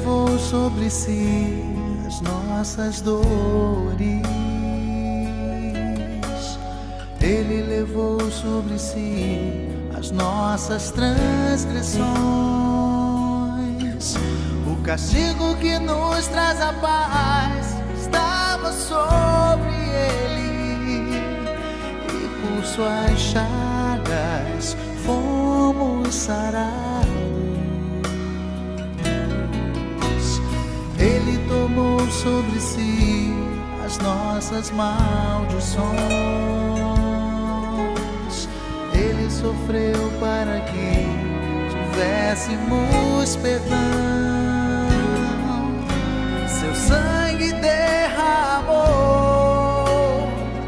levou sobre si as nossas dores. Ele levou sobre si as nossas transgressões. O castigo que nos traz a paz estava sobre ele, e por suas chagas fomos sarados. Ele tomou sobre si as nossas maldições. Ele sofreu para que tivéssemos perdão. Seu sangue derramou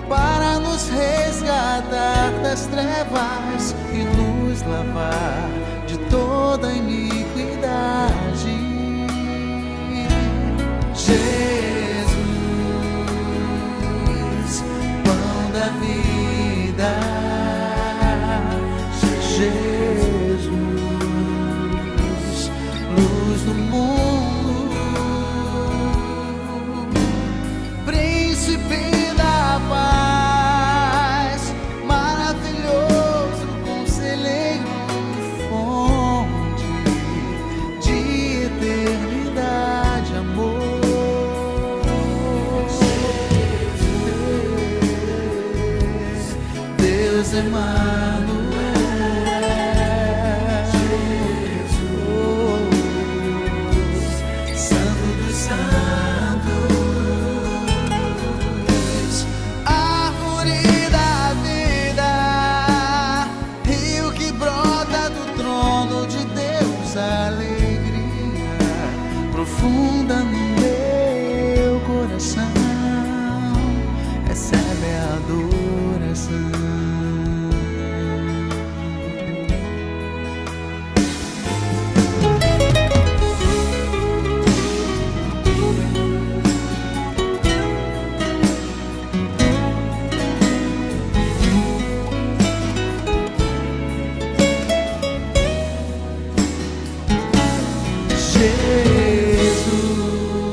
para nos resgatar das trevas e nos lavar de toda iniquidade. Jesus, pão da vida. Jesus, luz do mundo, príncipe da paz, maravilhoso conselheiro, fonte de eternidade, amor. Deus Emmanuel, Santo dos Santos, árvore da vida, rio que brota do trono de Deus, alegria profunda no meu coração, recebe a adoração.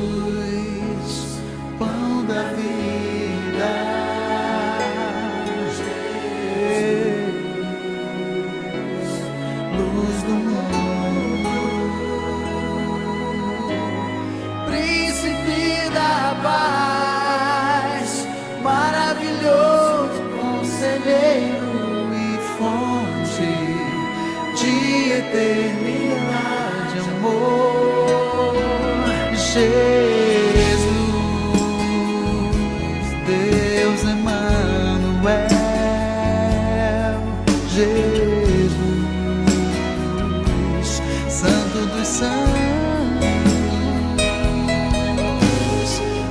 Jesus, pão da vida. Jesus, luz do mundo, príncipe da paz, maravilhoso conselheiro e fonte de eternidade, amor. Jesus, Deus Emmanuel, Jesus, Santo dos Santos,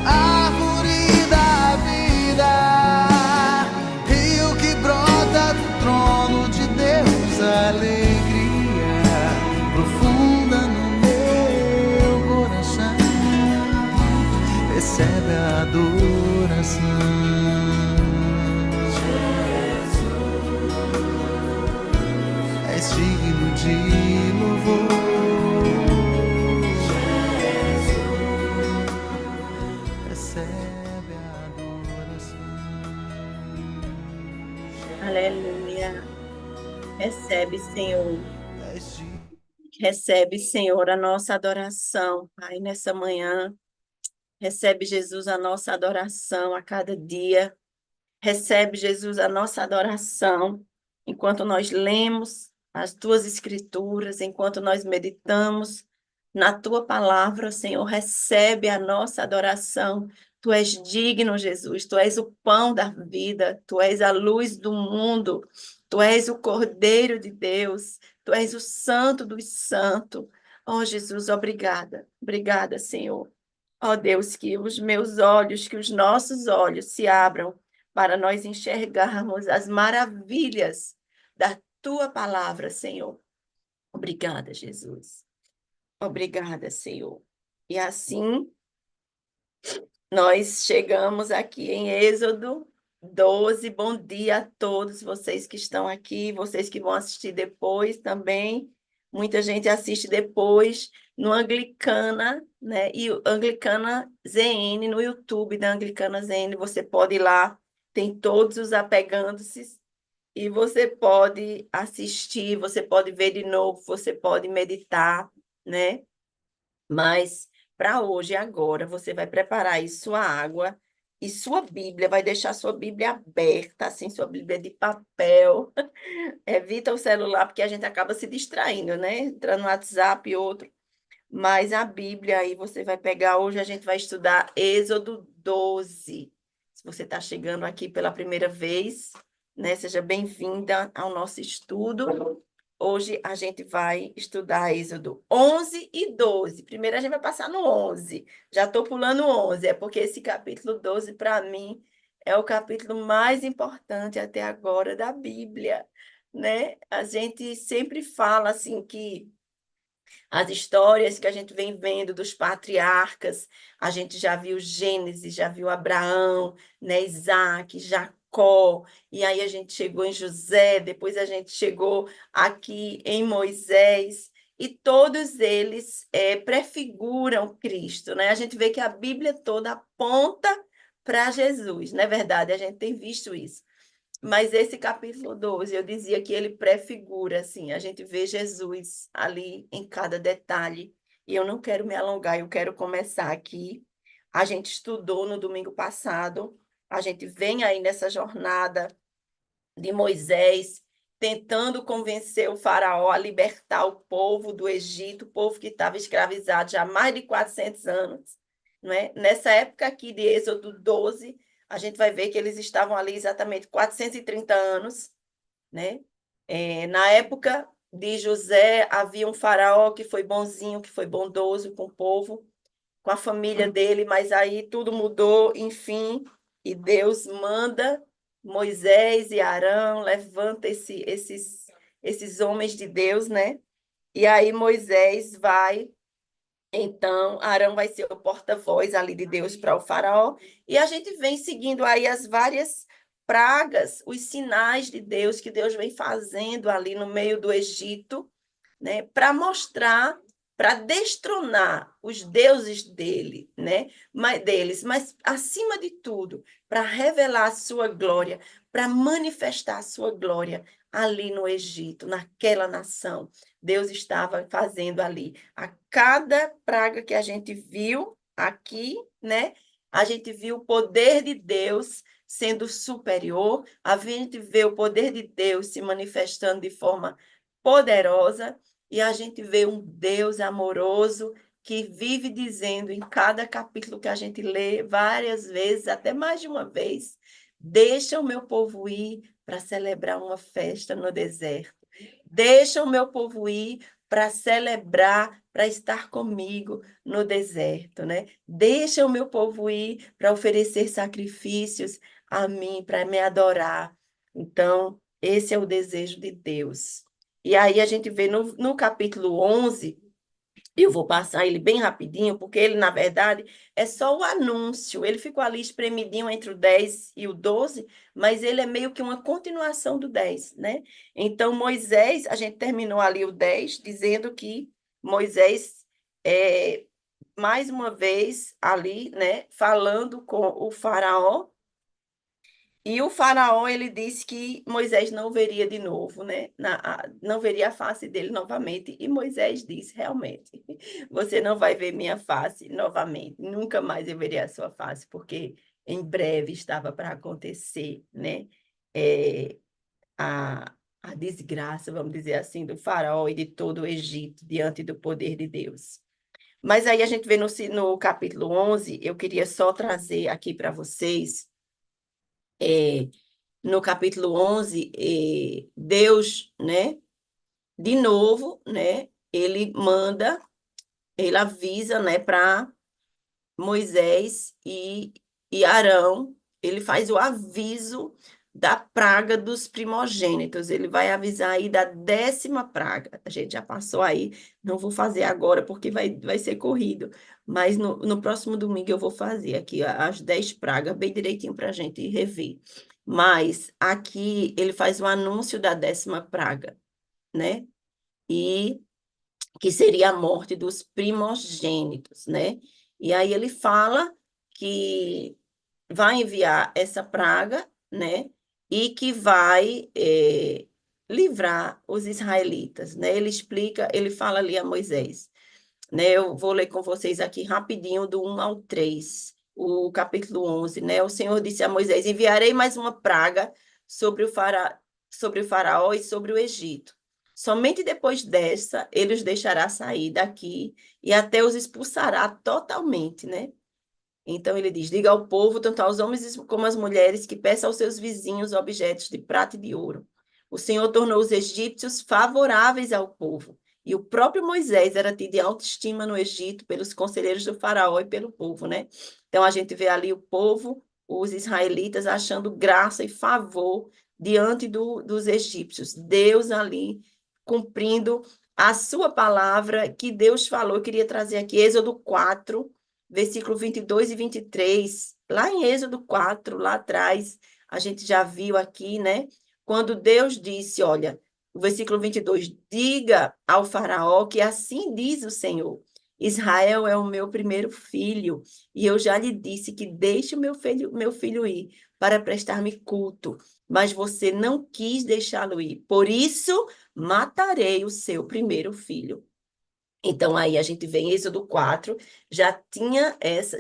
árvore da vida, rio que brota do trono de Deus, alegria profunda no meu coração, recebe a adoração. És digno de louvor. Recebe a adoração. Aleluia. Recebe, Senhor. És digno. Recebe, Senhor, a nossa adoração, Pai, nessa manhã. Recebe, Jesus, a nossa adoração a cada dia. Recebe, Jesus, a nossa adoração enquanto nós lemos as Tuas Escrituras, enquanto nós meditamos na Tua palavra, Senhor. Recebe a nossa adoração. Tu és digno, Jesus. Tu és o pão da vida. Tu és a luz do mundo. Tu és o Cordeiro de Deus. Tu és o Santo dos Santos. Oh, Jesus, obrigada. Obrigada, Senhor. Ó Deus, que os meus olhos, que os nossos olhos se abram para nós enxergarmos as maravilhas da Tua palavra, Senhor. Obrigada, Jesus. Obrigada, Senhor. E assim, nós chegamos aqui em Êxodo 12. Bom dia a todos vocês que estão aqui, vocês que vão assistir depois também. muita gente assiste depois no Anglicana, né? E o Anglicana ZN, no YouTube da Anglicana ZN, você pode ir lá, tem todos os apegando-se, e você pode assistir, você pode ver de novo, você pode meditar, né? Mas para hoje, agora, você vai preparar aí sua água e sua Bíblia, vai deixar sua Bíblia aberta, assim, sua Bíblia de papel. Evita o celular, porque a gente acaba se distraindo, né? Entrando no WhatsApp e outro. Mas a Bíblia aí você vai pegar, hoje a gente vai estudar Êxodo 12. Se você está chegando aqui pela primeira vez, né? Seja bem-vinda ao nosso estudo. Hoje a gente vai estudar Êxodo 11 e 12. Primeiro a gente vai passar no 11. Já estou pulando o 11, é porque esse capítulo 12, para mim, é o capítulo mais importante até agora da Bíblia, né? A gente sempre fala assim que as histórias que a gente vem vendo dos patriarcas, a gente já viu Gênesis, já viu Abraão, né, Isaac, Jacó, e aí a gente chegou em José, depois a gente chegou aqui em Moisés, e todos eles prefiguram Cristo, né? A gente vê que a Bíblia toda aponta para Jesus, não é verdade? A gente tem visto isso. Mas esse capítulo 12, eu dizia que ele prefigura, assim, a gente vê Jesus ali em cada detalhe. E eu não quero me alongar, eu quero começar aqui. A gente estudou no domingo passado, a gente vem aí nessa jornada de Moisés, tentando convencer o faraó a libertar o povo do Egito, o povo que estava escravizado já há mais de 400 anos. Não é? Nessa época aqui de Êxodo 12, a gente vai ver que eles estavam ali exatamente 430 anos, né? Na época de José, havia um faraó que foi bonzinho, que foi bondoso com o povo, com a família dele, mas aí tudo mudou, enfim, e Deus manda Moisés e Arão, levanta esses homens de Deus, né? E aí Moisés vai, então Arão vai ser o porta-voz ali de Deus para o faraó, e a gente vem seguindo aí as várias pragas, os sinais de Deus que Deus vem fazendo ali no meio do Egito, né, para mostrar, para destronar os deuses dele, né, mas acima de tudo, para revelar a sua glória, para manifestar a sua glória ali no Egito, naquela nação. Deus estava fazendo ali. A cada praga que a gente viu aqui, né, a gente viu o poder de Deus sendo superior, a gente vê o poder de Deus se manifestando de forma poderosa, e a gente vê um Deus amoroso que vive dizendo em cada capítulo que a gente lê várias vezes, até mais de uma vez, deixa o meu povo ir para celebrar uma festa no deserto. Deixa o meu povo ir para celebrar, para estar comigo no deserto, né? Deixa o meu povo ir para oferecer sacrifícios a mim, para me adorar. Então, esse é o desejo de Deus. E aí a gente vê no capítulo 11, eu vou passar ele bem rapidinho, porque ele, na verdade, é só o anúncio. Ele ficou ali espremidinho entre o 10 e o 12, mas ele é meio que uma continuação do 10, né? Então, Moisés, a gente terminou ali o 10, dizendo que Moisés, mais uma vez, ali, né, falando com o faraó, e o faraó, ele disse que Moisés não veria de novo, né? Não veria a face dele novamente. E Moisés disse, realmente, você não vai ver minha face novamente. Nunca mais eu verei a sua face, porque em breve estava para acontecer, né? É, a desgraça, vamos dizer assim, do faraó e de todo o Egito diante do poder de Deus. Mas aí a gente vê no capítulo 11, eu queria só trazer aqui para vocês... no capítulo 11, Deus, né, de novo, né, ele manda, ele avisa, né, para Moisés e Arão, ele faz o aviso da praga dos primogênitos, ele vai avisar aí da 10ª praga, a gente já passou aí, não vou fazer agora porque vai ser corrido, mas no próximo domingo eu vou fazer aqui as 10 pragas, bem direitinho para a gente rever. Mas aqui ele faz o anúncio da 10ª praga, né? E que seria a morte dos primogênitos, né? E aí ele fala que vai enviar essa praga, né? E que vai livrar os israelitas, né? Ele explica, ele fala ali a Moisés, né? Eu vou ler com vocês aqui rapidinho do 1 ao 3, o capítulo 11, né? O Senhor disse a Moisés: enviarei mais uma praga sobre sobre o faraó e sobre o Egito. Somente depois dessa, ele os deixará sair daqui e até os expulsará totalmente, né? Então ele diz: diga ao povo, tanto aos homens como às mulheres, que peça aos seus vizinhos objetos de prata e de ouro. O Senhor tornou os egípcios favoráveis ao povo, e o próprio Moisés era tido em autoestima no Egito pelos conselheiros do faraó e pelo povo, né? Então a gente vê ali o povo, os israelitas, achando graça e favor diante dos egípcios. Deus ali cumprindo a sua palavra que Deus falou. Eu queria trazer aqui Êxodo 4, versículo 22 e 23, lá em Êxodo 4, lá atrás, a gente já viu aqui, né? Quando Deus disse, olha, o versículo 22, diga ao faraó que assim diz o Senhor, Israel é o meu primeiro filho, e eu já lhe disse que deixe o meu filho ir para prestar-me culto, mas você não quis deixá-lo ir, por isso matarei o seu primeiro filho. Então, aí a gente vê em Êxodo 4,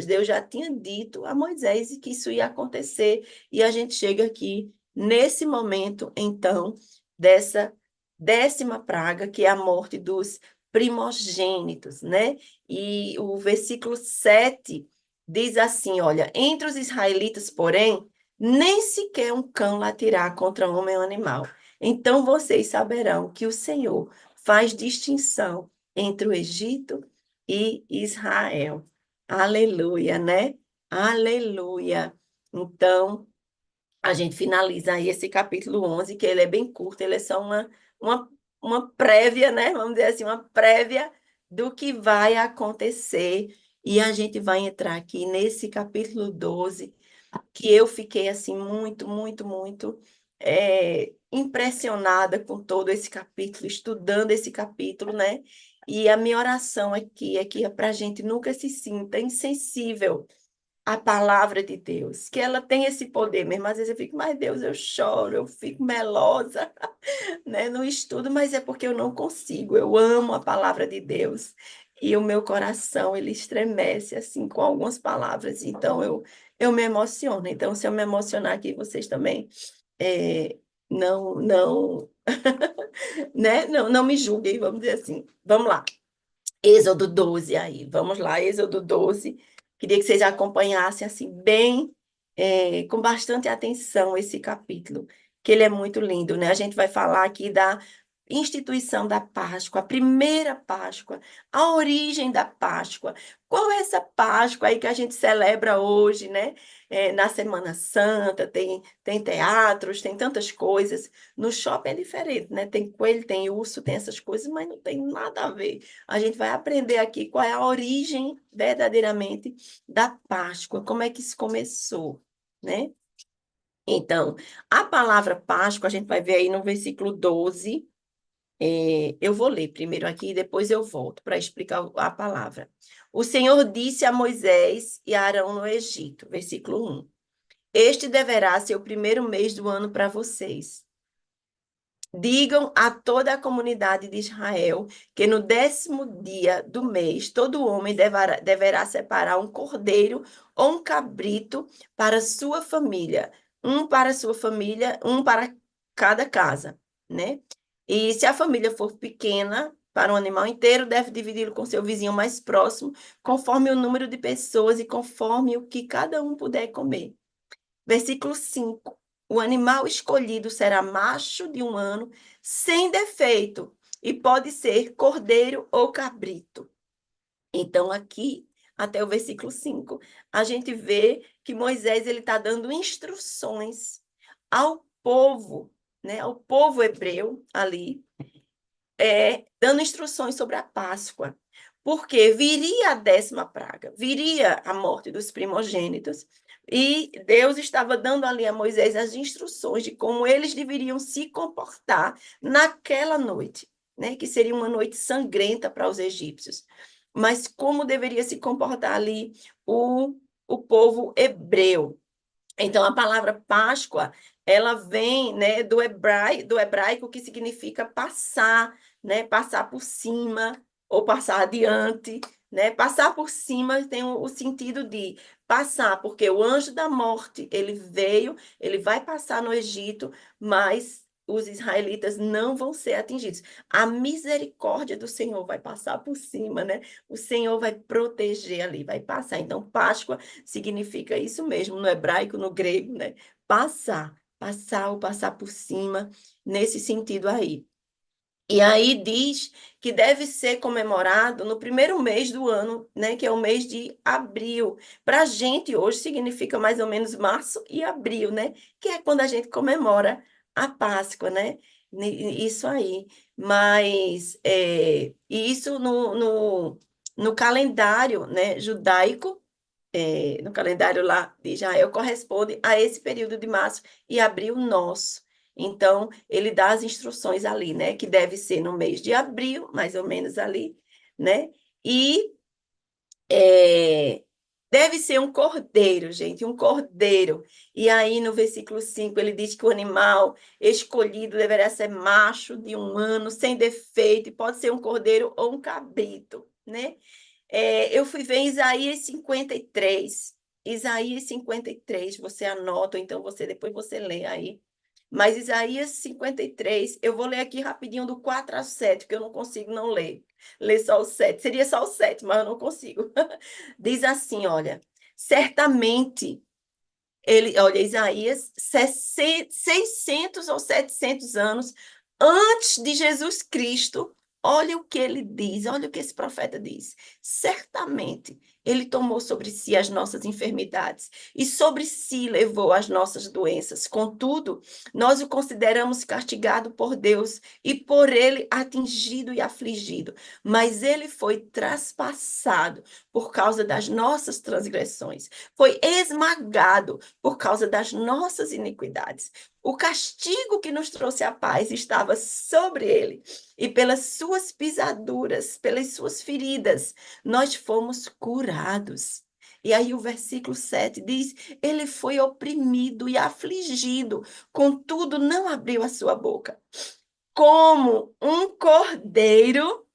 Deus já tinha dito a Moisés que isso ia acontecer, e a gente chega aqui nesse momento, então, dessa 10ª praga, que é a morte dos primogênitos, né? E o versículo 7 diz assim, olha, entre os israelitas, porém, nem sequer um cão latirá contra homem ou animal. Então vocês saberão que o Senhor faz distinção entre o Egito e Israel. Aleluia, né? Aleluia. Então, a gente finaliza aí esse capítulo 11, que ele é bem curto, ele é só uma, uma prévia, né? Vamos dizer assim, uma prévia do que vai acontecer. E a gente vai entrar aqui nesse capítulo 12, que eu fiquei assim muito impressionada com todo esse capítulo, estudando esse capítulo, né? E a minha oração aqui é que para a gente nunca se sinta insensível à palavra de Deus, que ela tem esse poder mesmo. Às vezes eu fico, mas Deus, eu choro, eu fico melosa, né, no estudo, mas é porque eu não consigo. Eu amo a palavra de Deus e o meu coração ele estremece assim com algumas palavras. Então eu me emociono. Então se eu me emocionar aqui, vocês também não né? Não me julguem, vamos dizer assim. Vamos lá. Êxodo 12 aí. Vamos lá, Êxodo 12. Queria que vocês acompanhassem assim bem com bastante atenção esse capítulo, que ele é muito lindo, né? A gente vai falar aqui da instituição da Páscoa, a primeira Páscoa, a origem da Páscoa. Qual é essa Páscoa aí que a gente celebra hoje, né? Na Semana Santa, tem teatros, tem tantas coisas. No shopping é diferente, né? Tem coelho, tem urso, tem essas coisas, mas não tem nada a ver. A gente vai aprender aqui qual é a origem verdadeiramente da Páscoa, como é que isso começou, né? Então, a palavra Páscoa, a gente vai ver aí no versículo 12. Eu vou ler primeiro aqui e depois eu volto para explicar a palavra. O Senhor disse a Moisés e a Arão no Egito, versículo 1. Este deverá ser o primeiro mês do ano para vocês. Digam a toda a comunidade de Israel que no 10º dia do mês, todo homem deverá separar um cordeiro ou um cabrito para sua família. Um para sua família, um para cada casa, né? E se a família for pequena, para um animal inteiro, deve dividi-lo com seu vizinho mais próximo, conforme o número de pessoas e conforme o que cada um puder comer. Versículo 5. O animal escolhido será macho de 1 ano, sem defeito, e pode ser cordeiro ou cabrito. Então, aqui, até o versículo 5, a gente vê que Moisés ele está dando instruções ao povo, né, ao povo hebreu ali, dando instruções sobre a Páscoa. Porque viria a 10ª praga, viria a morte dos primogênitos, e Deus estava dando ali a Moisés as instruções de como eles deveriam se comportar naquela noite. né? Que seria uma noite sangrenta para os egípcios. Mas como deveria se comportar ali o povo hebreu? Então, a palavra Páscoa, ela vem, né, do hebraico que significa passar, né, passar por cima ou passar adiante, né? Passar por cima tem o sentido de passar, porque o anjo da morte, ele veio, ele vai passar no Egito, mas os israelitas não vão ser atingidos. A misericórdia do Senhor vai passar por cima, né? O Senhor vai proteger ali, vai passar. Então, Páscoa significa isso mesmo, no hebraico, no grego, né? Passar, passar ou passar por cima, nesse sentido aí. E aí diz que deve ser comemorado no primeiro mês do ano, né? Que é o mês de abril. Para a gente hoje significa mais ou menos março e abril, né? Que é quando a gente comemora a Páscoa, né? Isso aí. Mas isso no calendário, né, judaico, no calendário lá de Israel, corresponde a esse período de março e abril nosso. Então, ele dá as instruções ali, né? Que deve ser no mês de abril, mais ou menos ali, né? E deve ser um cordeiro, gente, um cordeiro. E aí, no versículo 5 ele diz que o animal escolhido deverá ser macho de 1 ano, sem defeito, e pode ser um cordeiro ou um cabrito, né? Eu fui ver Isaías 53. Isaías 53, você anota, ou então depois você lê aí. Mas Isaías 53, eu vou ler aqui rapidinho do 4 a 7, porque eu não consigo não ler. Ler só o 7. Seria só o 7, mas eu não consigo. Diz assim, olha, certamente olha, Isaías, 600 ou 700 anos antes de Jesus Cristo, olha o que ele diz, olha o que esse profeta diz. Certamente ele tomou sobre si as nossas enfermidades e sobre si levou as nossas doenças. Contudo, nós o consideramos castigado por Deus e por ele atingido e afligido. Mas ele foi traspassado por causa das nossas transgressões, foi esmagado por causa das nossas iniquidades. O castigo que nos trouxe a paz estava sobre ele, e pelas suas pisaduras, pelas suas feridas, nós fomos curados. E aí o versículo 7 diz: ele foi oprimido e afligido, contudo não abriu a sua boca. Como um cordeiro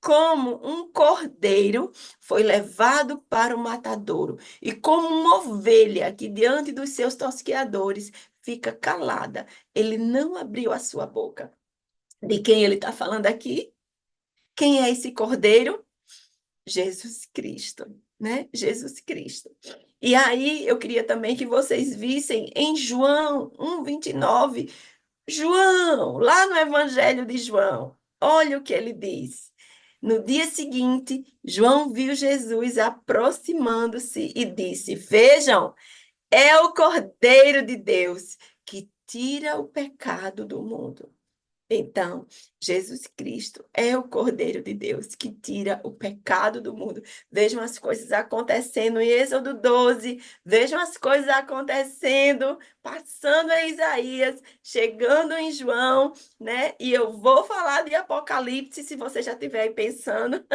como um cordeiro foi levado para o matadouro, e como uma ovelha que diante dos seus tosqueadores fica calada, ele não abriu a sua boca. De quem ele está falando aqui? Quem é esse cordeiro? Jesus Cristo, né? Jesus Cristo. E aí eu queria também que vocês vissem em João 1:29, João, lá no Evangelho de João, olha o que ele diz. No dia seguinte, João viu Jesus aproximando-se e disse: Vejam, é o Cordeiro de Deus que tira o pecado do mundo. Então, Jesus Cristo é o Cordeiro de Deus que tira o pecado do mundo. Vejam as coisas acontecendo em Êxodo 12, vejam as coisas acontecendo, passando em Isaías, chegando em João, né? E eu vou falar de Apocalipse, se você já estiver aí pensando,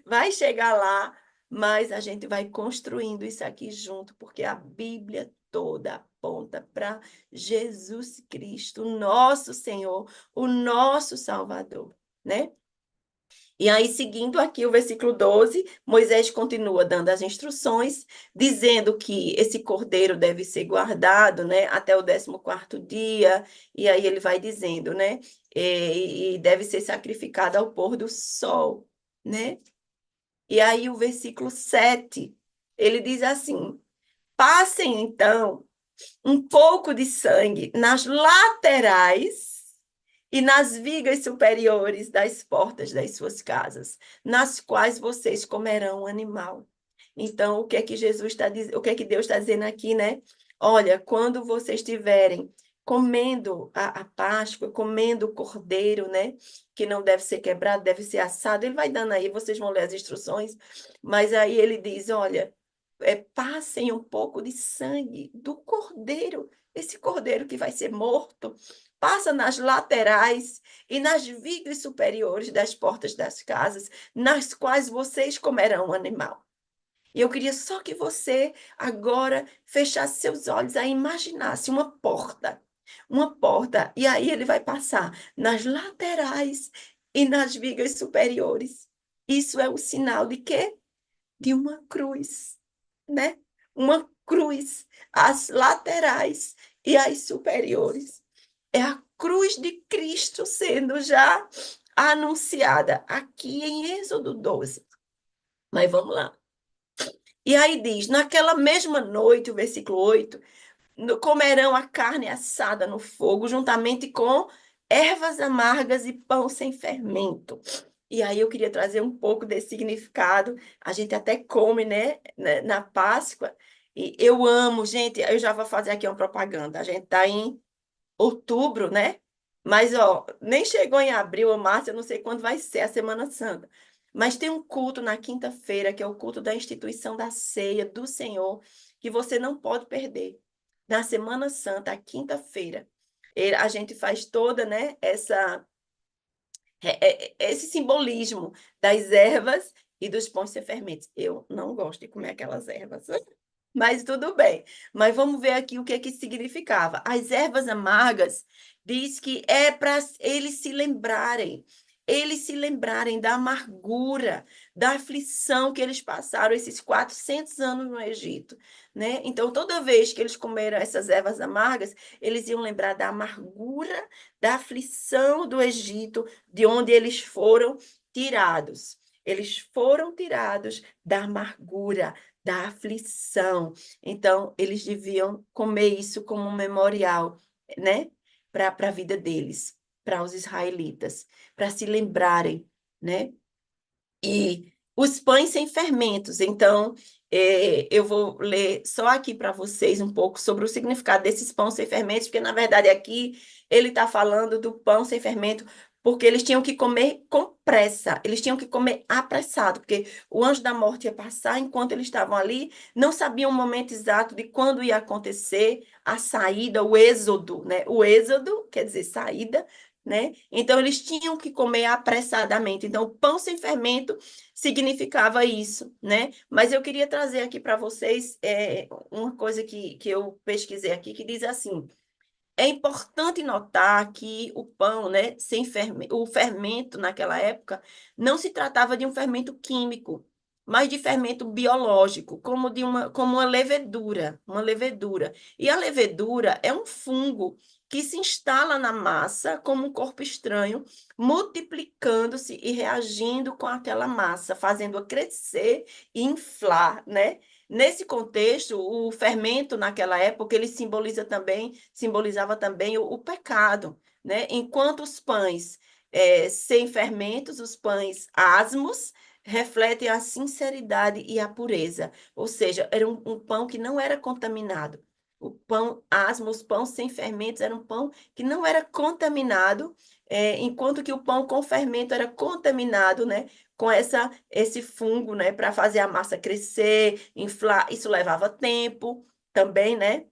vai chegar lá, mas a gente vai construindo isso aqui junto, porque a Bíblia toda aponta para Jesus Cristo, nosso Senhor, o nosso Salvador, né? E aí, seguindo aqui o versículo 12, Moisés continua dando as instruções, dizendo que esse cordeiro deve ser guardado, né, até o 14º dia, e aí ele vai dizendo, né, e deve ser sacrificado ao pôr do sol, né? E aí o versículo 7, ele diz assim: passem então um pouco de sangue nas laterais e nas vigas superiores das portas das suas casas, nas quais vocês comerão o animal. Então, o que é que Jesus está dizendo? O que é que Deus está dizendo aqui, né? Olha, quando vocês estiverem comendo a Páscoa, comendo o cordeiro, né? Que não deve ser quebrado, deve ser assado. Ele vai dando aí, vocês vão ler as instruções, mas aí ele diz: olha, passem um pouco de sangue do cordeiro, esse cordeiro que vai ser morto, passa nas laterais e nas vigas superiores das portas das casas, nas quais vocês comerão o animal. E eu queria só que você agora fechasse seus olhos e imaginasse uma porta, e aí ele vai passar nas laterais e nas vigas superiores. Isso é o sinal de quê? De uma cruz, né? Uma cruz, as laterais e as superiores. É a cruz de Cristo sendo já anunciada aqui em Êxodo 12. Mas vamos lá. E aí diz: naquela mesma noite, o versículo 8, comerão a carne assada no fogo, juntamente com ervas amargas e pão sem fermento. E aí eu queria trazer um pouco desse significado. A gente até come, né, na Páscoa. E eu amo, gente, eu já vou fazer aqui uma propaganda. A gente está em outubro, né? Mas, ó, nem chegou em abril ou março, eu não sei quando vai ser a Semana Santa. Mas tem um culto na quinta-feira, que é o culto da instituição da ceia do Senhor, que você não pode perder. Na Semana Santa, a quinta-feira, a gente faz toda, né, esse simbolismo das ervas e dos pães sem fermentos. Eu não gosto de comer aquelas ervas. Mas tudo bem. Mas vamos ver aqui o que que significava. As ervas amargas diz que é para eles se lembrarem da amargura, da aflição que eles passaram esses 400 anos no Egito, né? Então, toda vez que eles comeram essas ervas amargas, eles iam lembrar da amargura, da aflição do Egito, de onde eles foram tirados. Eles foram tirados da amargura, da aflição. Então, eles deviam comer isso como um memorial, né? Para a vida deles, para os israelitas, para se lembrarem, né? E os pães sem fermentos. Então, eu vou ler só aqui para vocês um pouco sobre o significado desses pães sem fermentos, porque, na verdade, aqui ele está falando do pão sem fermento, porque eles tinham que comer com pressa, eles tinham que comer apressado, porque o anjo da morte ia passar enquanto eles estavam ali, não sabiam o momento exato de quando ia acontecer a saída, o êxodo, né? O êxodo quer dizer saída, né? Então, eles tinham que comer apressadamente. Então, pão sem fermento significava isso, né? Mas eu queria trazer aqui para vocês uma coisa que eu pesquisei aqui, que diz assim: é importante notar que o pão, né, sem fermento, o fermento naquela época não se tratava de um fermento químico, mas de fermento biológico, como uma levedura, uma levedura. E a levedura é um fungo que se instala na massa como um corpo estranho, multiplicando-se e reagindo com aquela massa, fazendo-a crescer e inflar, né? Nesse contexto, o fermento naquela época ele simbolizava também o pecado, né? Enquanto os pães sem fermentos, os pães asmos, refletem a sinceridade e a pureza, ou seja, era um pão que não era contaminado. O pão asmo, os pães sem fermentos, era um pão que não era contaminado, enquanto que o pão com fermento era contaminado, né? Com esse fungo, né, para fazer a massa crescer, inflar, isso levava tempo também, né?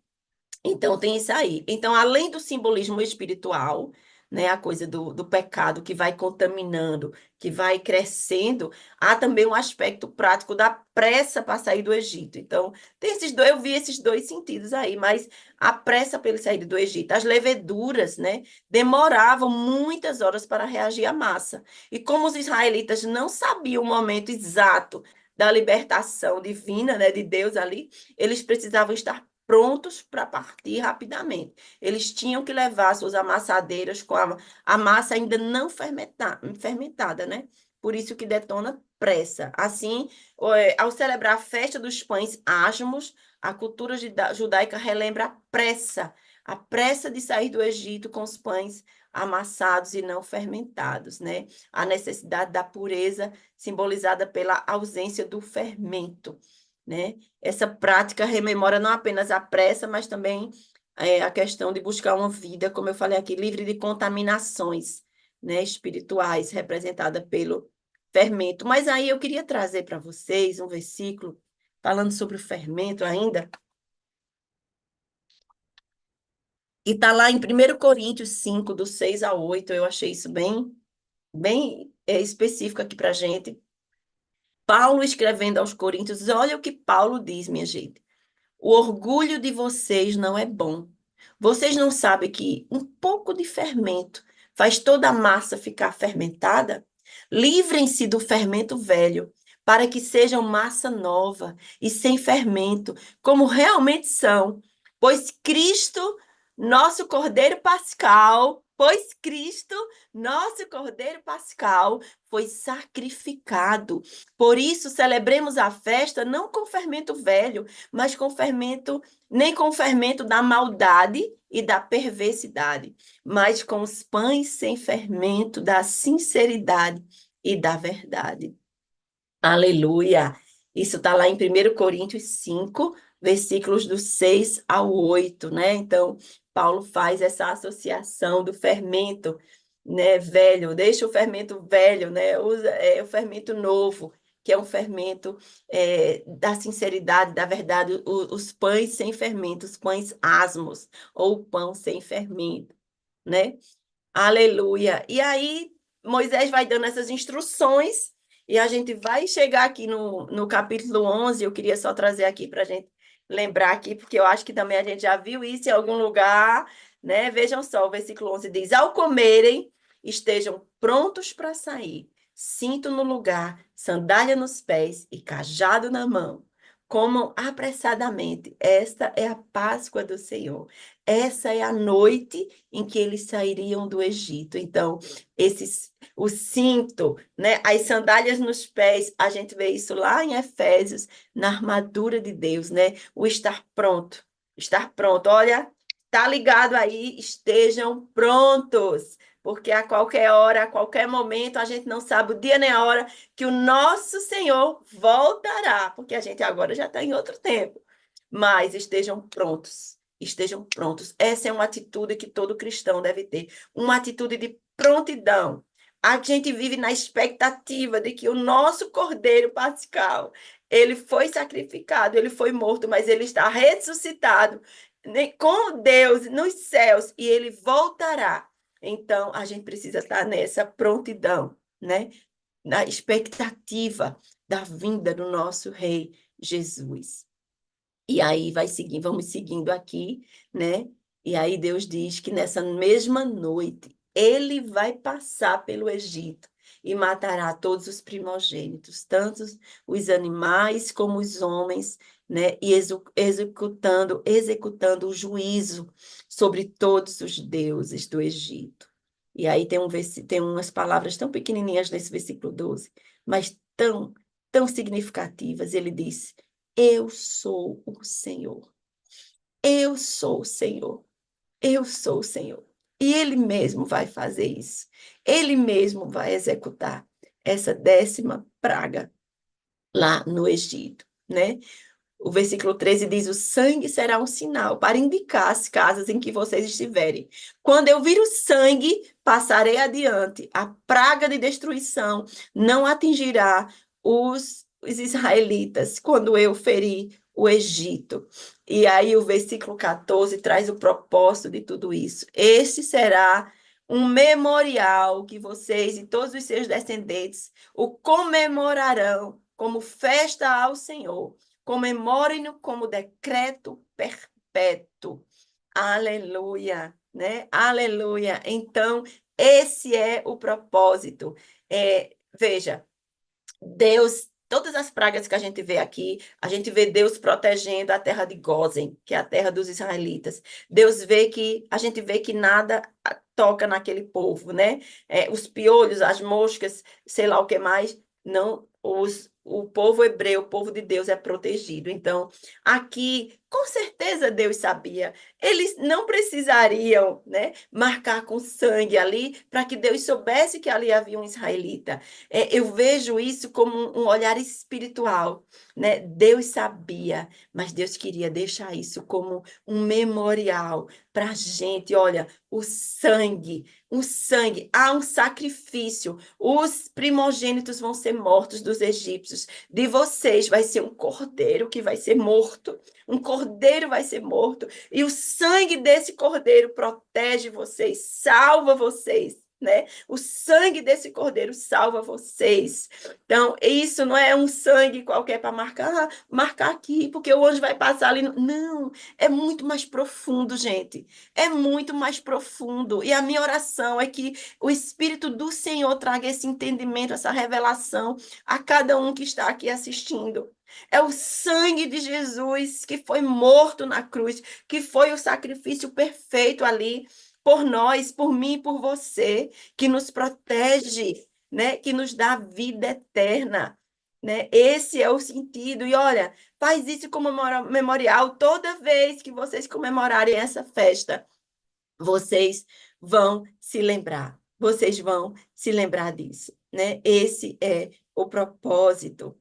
Então, tem isso aí. Então, além do simbolismo espiritual, né, a coisa do pecado que vai contaminando, que vai crescendo, há também um aspecto prático da pressa para sair do Egito. Então, tem esses dois, eu vi esses dois sentidos aí, mas a pressa pela saída do Egito, as leveduras, né, demoravam muitas horas para reagir à massa. E como os israelitas não sabiam o momento exato da libertação divina, né, de Deus ali, eles precisavam estar prontos para partir rapidamente. Eles tinham que levar suas amassadeiras com a massa ainda não fermentada, né? Por isso que detona pressa. Assim, ao celebrar a festa dos pães asmos, a cultura judaica relembra a pressa de sair do Egito com os pães amassados e não fermentados, né? A necessidade da pureza simbolizada pela ausência do fermento, né? Essa prática rememora não apenas a pressa, mas também a questão de buscar uma vida, como eu falei aqui, livre de contaminações, né, espirituais, representada pelo fermento. Mas aí eu queria trazer para vocês um versículo falando sobre o fermento ainda. E está lá em 1 Coríntios 5, do 6 ao 8. Eu achei isso bem específico aqui para a gente. Paulo escrevendo aos Coríntios, olha o que Paulo diz, minha gente. O orgulho de vocês não é bom. Vocês não sabem que um pouco de fermento faz toda a massa ficar fermentada? Livrem-se do fermento velho, para que sejam massa nova e sem fermento, como realmente são. Pois Cristo, nosso Cordeiro Pascal, foi sacrificado. Por isso, celebremos a festa não com fermento velho, mas com fermento, nem com fermento da maldade e da perversidade, mas com os pães sem fermento da sinceridade e da verdade. Aleluia! Isso está lá em 1 Coríntios 5, versículos do 6 ao 8, né? Então, Paulo faz essa associação do fermento, né, velho, deixa o fermento velho, né? Usa o fermento novo, que é um fermento da sinceridade, da verdade, os pães sem fermento, os pães asmos, ou o pão sem fermento, né? Aleluia. E aí, Moisés vai dando essas instruções e a gente vai chegar aqui no capítulo 11. Eu queria só trazer aqui para a gente lembrar aqui, porque eu acho que também a gente já viu isso em algum lugar, né? Vejam só, o versículo 11 diz: Ao comerem, estejam prontos para sair, cinto no lugar, sandália nos pés e cajado na mão. Comam apressadamente. Esta é a Páscoa do Senhor. Essa é a noite em que eles sairiam do Egito. Então, o cinto, né, as sandálias nos pés, a gente vê isso lá em Efésios, na armadura de Deus, né? O estar pronto. Estar pronto. Olha, tá ligado aí, estejam prontos. Porque a qualquer hora, a qualquer momento, a gente não sabe o dia nem a hora que o nosso Senhor voltará, porque a gente agora já está em outro tempo. Mas estejam prontos. Estejam prontos. Essa é uma atitude que todo cristão deve ter, uma atitude de prontidão. A gente vive na expectativa de que o nosso Cordeiro Pascal, ele foi sacrificado, ele foi morto, mas ele está ressuscitado, né, com Deus nos céus e ele voltará. Então, a gente precisa estar nessa prontidão, né? Na expectativa da vinda do nosso Rei Jesus. E aí vamos seguindo aqui, né? E aí Deus diz que nessa mesma noite ele vai passar pelo Egito e matará todos os primogênitos, tanto os animais como os homens, né? E executando o juízo sobre todos os deuses do Egito. E aí tem umas palavras tão pequenininhas nesse versículo 12, mas tão significativas. Ele diz: Eu sou o Senhor. Eu sou o Senhor. Eu sou o Senhor. E Ele mesmo vai fazer isso. Ele mesmo vai executar essa 10ª praga lá no Egito, né? O versículo 13 diz: O sangue será um sinal para indicar as casas em que vocês estiverem. Quando eu vir o sangue, passarei adiante. A praga de destruição não atingirá os israelitas quando eu ferir o Egito. E aí o versículo 14 traz o propósito de tudo isso. Este será um memorial que vocês e todos os seus descendentes o comemorarão como festa ao Senhor. Comemorem-no como decreto perpétuo. Aleluia, né? Aleluia. Então, esse é o propósito. Veja, Deus, todas as pragas que a gente vê aqui, a gente vê Deus protegendo a terra de Gósen, que é a terra dos israelitas. A gente vê que nada toca naquele povo, né? Os piolhos, as moscas, sei lá o que mais, não, o povo hebreu, o povo de Deus é protegido. Então, aqui, com certeza Deus sabia. Eles não precisariam, né, marcar com sangue ali para que Deus soubesse que ali havia um israelita. Eu vejo isso como um olhar espiritual, né? Deus sabia, mas Deus queria deixar isso como um memorial para a gente. Olha, o sangue, há um sacrifício. Os primogênitos vão ser mortos dos egípcios. sacrifícios de vocês vai ser um cordeiro que vai ser morto. Um cordeiro vai ser morto. E o sangue desse cordeiro protege vocês, salva vocês, né? O sangue desse cordeiro salva vocês. Então, isso não é um sangue qualquer para marcar aqui, porque o anjo vai passar ali. Não, é muito mais profundo, gente. É muito mais profundo. E a minha oração é que o Espírito do Senhor traga esse entendimento, essa revelação a cada um que está aqui assistindo. É o sangue de Jesus que foi morto na cruz, que foi o sacrifício perfeito ali por nós, por mim, por você, que nos protege, né? Que nos dá vida eterna, né? Esse é o sentido. E olha, faz isso como memorial toda vez que vocês comemorarem essa festa. Vocês vão se lembrar. Vocês vão se lembrar disso, né? Esse é o propósito.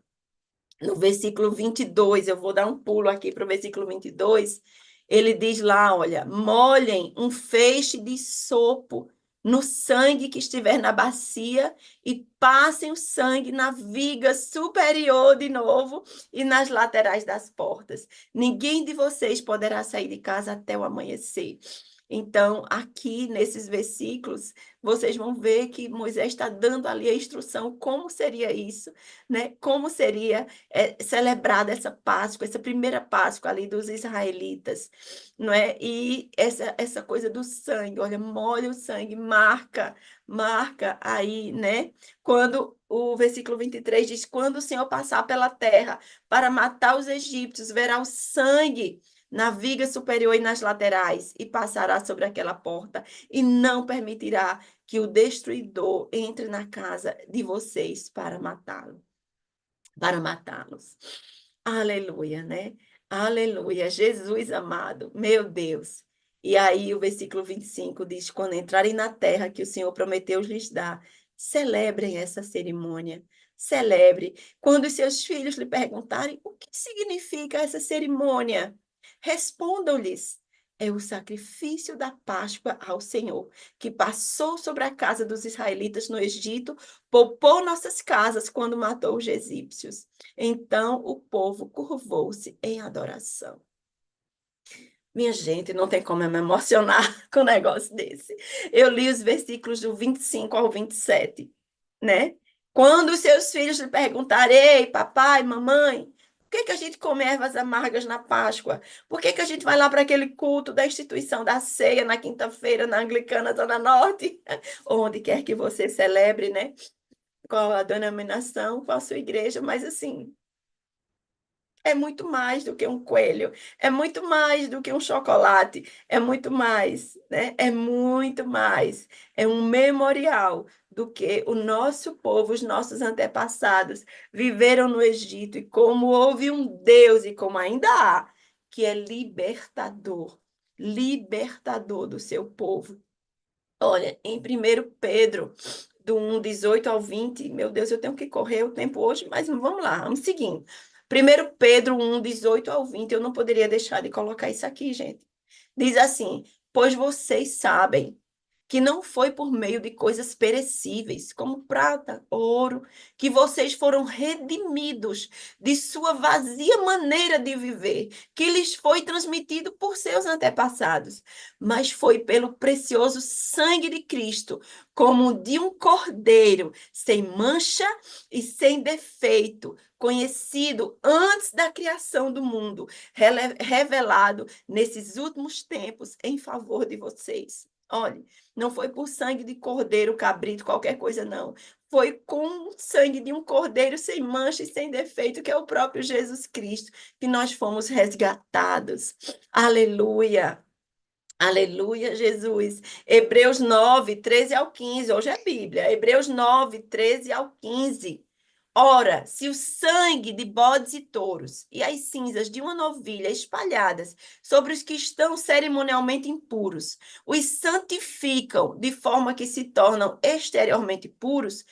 No versículo 22, eu vou dar um pulo aqui para o versículo 22, ele diz lá, olha, molhem um feixe de sopo no sangue que estiver na bacia e passem o sangue na viga superior de novo e nas laterais das portas. Ninguém de vocês poderá sair de casa até o amanhecer. Então, aqui nesses versículos, vocês vão ver que Moisés está dando ali a instrução como seria isso, né? Como seria celebrada essa Páscoa, essa primeira Páscoa ali dos israelitas, não é? E essa coisa do sangue, olha, molha o sangue, marca aí, né? Quando o versículo 23 diz, quando o Senhor passar pela terra para matar os egípcios, verá o sangue na viga superior e nas laterais, e passará sobre aquela porta, e não permitirá que o destruidor entre na casa de vocês para matá-lo. Para matá-los. Aleluia, né? Aleluia. Jesus amado, meu Deus. E aí o versículo 25 diz, quando entrarem na terra que o Senhor prometeu lhes dar, celebrem essa cerimônia. Celebre. Quando os seus filhos lhe perguntarem o que significa essa cerimônia, respondam-lhes, é o sacrifício da Páscoa ao Senhor, que passou sobre a casa dos israelitas no Egito, poupou nossas casas quando matou os egípcios. Então o povo curvou-se em adoração. Minha gente, não tem como eu me emocionar com um negócio desse. Eu li os versículos do 25 ao 27, né? Quando os seus filhos lhe perguntarem, ei, papai, mamãe, por que a gente come ervas amargas na Páscoa? Por que a gente vai lá para aquele culto da instituição da ceia na quinta-feira, na Anglicana Zona Norte? Onde quer que você celebre, né? Qual a denominação, qual a sua igreja, mas assim, é muito mais do que um coelho, é muito mais do que um chocolate, é muito mais, né? É muito mais. É um memorial do que o nosso povo, os nossos antepassados viveram no Egito e como houve um Deus e como ainda há, que é libertador, libertador do seu povo. Olha, em 1 Pedro, do 1:18 ao 20, meu Deus, eu tenho que correr o tempo hoje, mas vamos lá, vamos seguindo. 1 Pedro 1:18 ao 20, eu não poderia deixar de colocar isso aqui, gente. Diz assim, pois vocês sabem que não foi por meio de coisas perecíveis, como prata, ouro, que vocês foram redimidos de sua vazia maneira de viver, que lhes foi transmitido por seus antepassados, mas foi pelo precioso sangue de Cristo, como de um cordeiro, sem mancha e sem defeito, conhecido antes da criação do mundo, revelado nesses últimos tempos em favor de vocês. Olha, não foi por sangue de cordeiro, cabrito, qualquer coisa, não. Foi com sangue de um cordeiro sem mancha e sem defeito, que é o próprio Jesus Cristo, que nós fomos resgatados. Aleluia! Aleluia, Jesus. Hebreus 9, 13 ao 15. Hoje é Bíblia. Hebreus 9, 13 ao 15. Ora, se o sangue de bodes e touros e as cinzas de uma novilha espalhadas sobre os que estão cerimonialmente impuros os santificam de forma que se tornam exteriormente puros,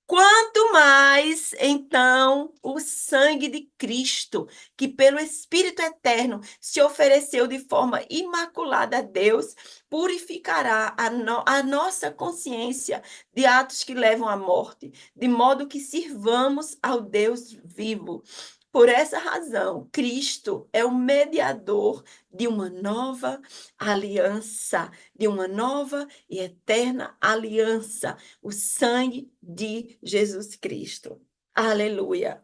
Quanto mais, então, o sangue de Cristo, que pelo Espírito Eterno se ofereceu de forma imaculada a Deus, purificará a nossa consciência de atos que levam à morte, de modo que sirvamos ao Deus vivo. Por essa razão, Cristo é o mediador de uma nova aliança, de uma nova e eterna aliança, o sangue de Jesus Cristo. Aleluia.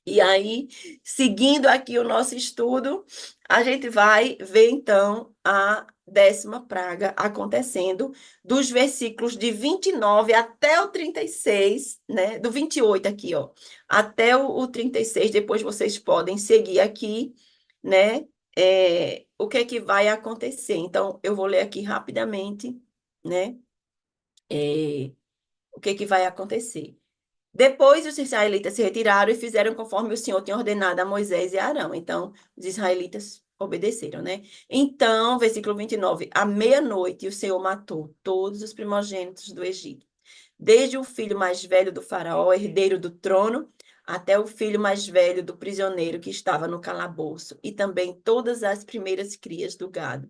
E aí, seguindo aqui o nosso estudo, a gente vai ver então a 10ª praga acontecendo dos versículos de 29 até o 36, né? Do 28 aqui, ó, até o 36. Depois vocês podem seguir aqui, né? O que é que vai acontecer? Então, eu vou ler aqui rapidamente, né? O que é que vai acontecer? Depois os israelitas se retiraram e fizeram conforme o Senhor tinha ordenado a Moisés e a Arão. Então, os israelitas obedeceram, né? Então, versículo 29, à meia-noite o Senhor matou todos os primogênitos do Egito, desde o filho mais velho do faraó, herdeiro do trono, até o filho mais velho do prisioneiro que estava no calabouço, e também todas as primeiras crias do gado.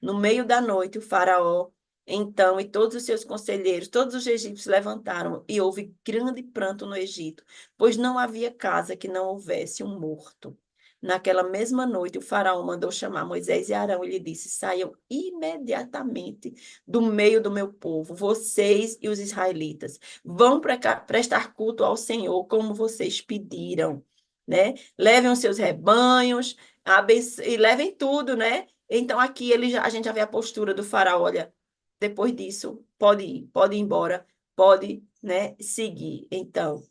No meio da noite, o faraó, então, e todos os seus conselheiros, todos os egípcios levantaram, e houve grande pranto no Egito, pois não havia casa que não houvesse um morto. Naquela mesma noite, o faraó mandou chamar Moisés e Arão e lhe disse: saiam imediatamente do meio do meu povo, vocês e os israelitas. Vão prestar culto ao Senhor, como vocês pediram, né? Levem os seus rebanhos, e levem tudo, né? Então, aqui a gente já vê a postura do faraó, olha, depois disso, pode ir embora, pode, né, seguir. Então,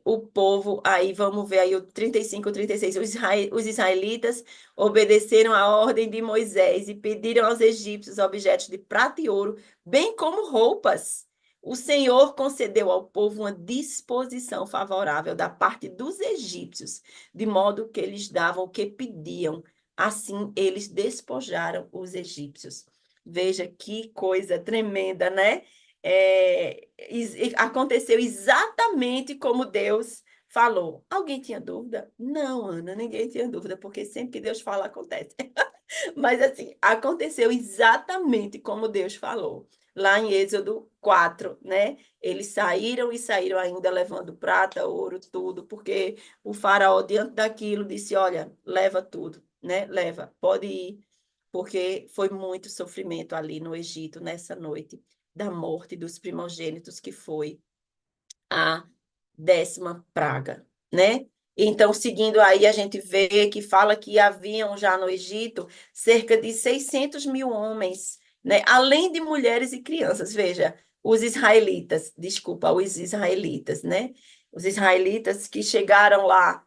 o povo, aí vamos ver aí o 35, 36, os israelitas obedeceram à ordem de Moisés e pediram aos egípcios objetos de prata e ouro, bem como roupas. O Senhor concedeu ao povo uma disposição favorável da parte dos egípcios, de modo que eles davam o que pediam. Assim, eles despojaram os egípcios. Veja que coisa tremenda, né? Aconteceu exatamente como Deus falou. Alguém tinha dúvida? Não, Ana, ninguém tinha dúvida, porque sempre que Deus fala, acontece. Mas assim, aconteceu exatamente como Deus falou. Lá em Êxodo 4, né? Eles saíram e saíram ainda levando prata, ouro, tudo, porque o faraó, diante daquilo, disse: olha, leva tudo, né? Leva, pode ir, porque foi muito sofrimento ali no Egito nessa noite da morte dos primogênitos, que foi a 10ª praga, né? Então, seguindo aí, a gente vê que fala que haviam já no Egito cerca de 600 mil homens, né? Além de mulheres e crianças. Veja, os israelitas, né? Os israelitas que chegaram lá